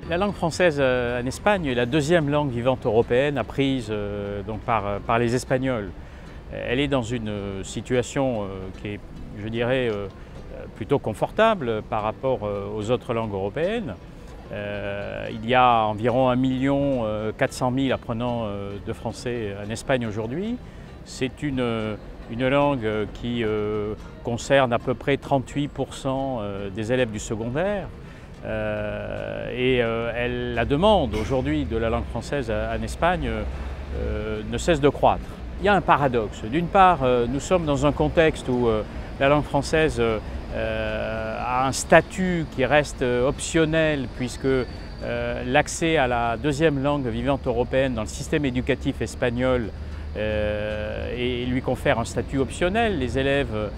La langue française en Espagne est la deuxième langue vivante européenne apprise donc par les Espagnols. Elle est dans une situation qui est, je dirais, plutôt confortable par rapport aux autres langues européennes. Il y a environ 1 400 000 apprenants de français en Espagne aujourd'hui. C'est une langue qui concerne à peu près 38% des élèves du secondaire. La demande aujourd'hui de la langue française en Espagne ne cesse de croître. Il y a un paradoxe. D'une part, nous sommes dans un contexte où la langue française a un statut qui reste optionnel puisque l'accès à la deuxième langue vivante européenne dans le système éducatif espagnol lui confère un statut optionnel. Les élèves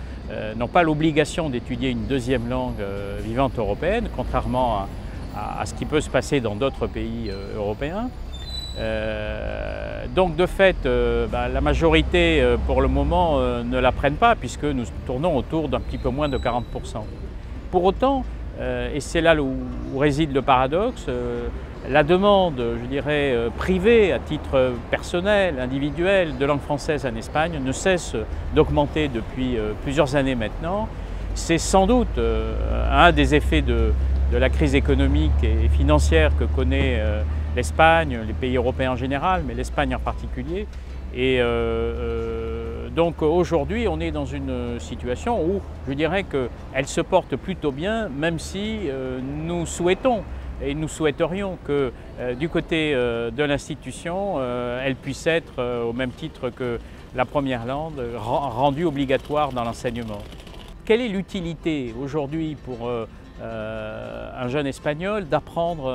n'ont pas l'obligation d'étudier une deuxième langue vivante européenne, contrairement à ce qui peut se passer dans d'autres pays européens. Donc de fait, la majorité pour le moment ne l'apprennent pas puisque nous tournons autour d'un petit peu moins de 40%. Pour autant, et c'est là où réside le paradoxe, la demande, je dirais, privée à titre personnel, individuel, de langue française en Espagne ne cesse d'augmenter depuis plusieurs années maintenant. C'est sans doute un des effets de la crise économique et financière que connaît l'Espagne, les pays européens en général, mais l'Espagne en particulier. Et donc aujourd'hui, on est dans une situation où je dirais qu'elle se porte plutôt bien, même si nous souhaitons et nous souhaiterions que du côté de l'institution, elle puisse être au même titre que la première langue, rendue obligatoire dans l'enseignement. Quelle est l'utilité aujourd'hui pour un jeune espagnol d'apprendre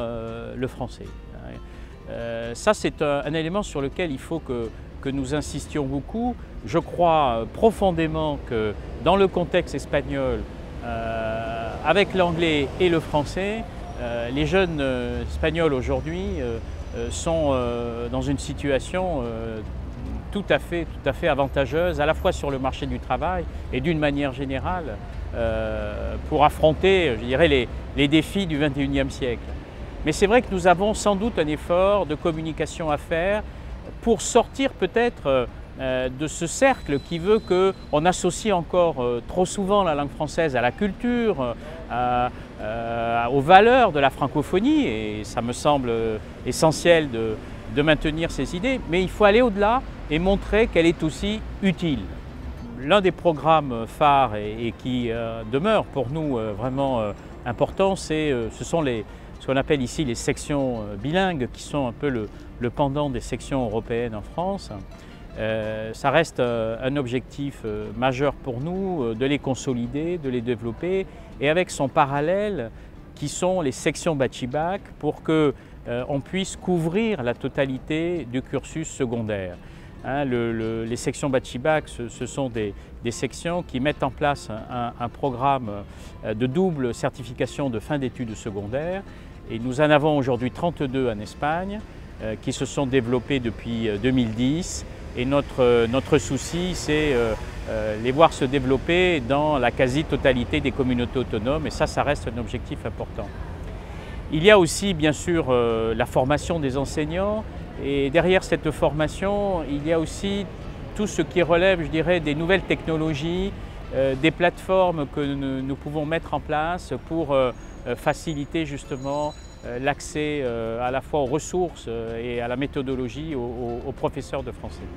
le français? Ça, c'est un élément sur lequel il faut que nous insistions beaucoup. Je crois profondément que dans le contexte espagnol, avec l'anglais et le français, les jeunes espagnols aujourd'hui sont dans une situation tout à fait avantageuse, à la fois sur le marché du travail et d'une manière générale pour affronter, je dirais, les défis du XXIe siècle. Mais c'est vrai que nous avons sans doute un effort de communication à faire pour sortir peut-être de ce cercle qui veut qu'on associe encore trop souvent la langue française à la culture, aux valeurs de la francophonie, et ça me semble essentiel de maintenir ces idées, mais il faut aller au-delà et montrer qu'elle est aussi utile. L'un des programmes phares et qui demeure pour nous vraiment important, ce sont ce qu'on appelle ici les sections bilingues, qui sont un peu le pendant des sections européennes en France. Ça reste un objectif majeur pour nous de les consolider, de les développer, et avec son parallèle qui sont les sections Bachibac pour qu'on puisse couvrir la totalité du cursus secondaire. Les sections Bachibac, ce sont des sections qui mettent en place un programme de double certification de fin d'études secondaires, et nous en avons aujourd'hui 32 en Espagne qui se sont développées depuis 2010. Et notre souci, c'est les voir se développer dans la quasi-totalité des communautés autonomes, et ça reste un objectif important. Il y a aussi, bien sûr, la formation des enseignants, et derrière cette formation, il y a aussi tout ce qui relève, je dirais, des nouvelles technologies, des plateformes que nous pouvons mettre en place pour faciliter justement l'accès à la fois aux ressources et à la méthodologie aux professeurs de français.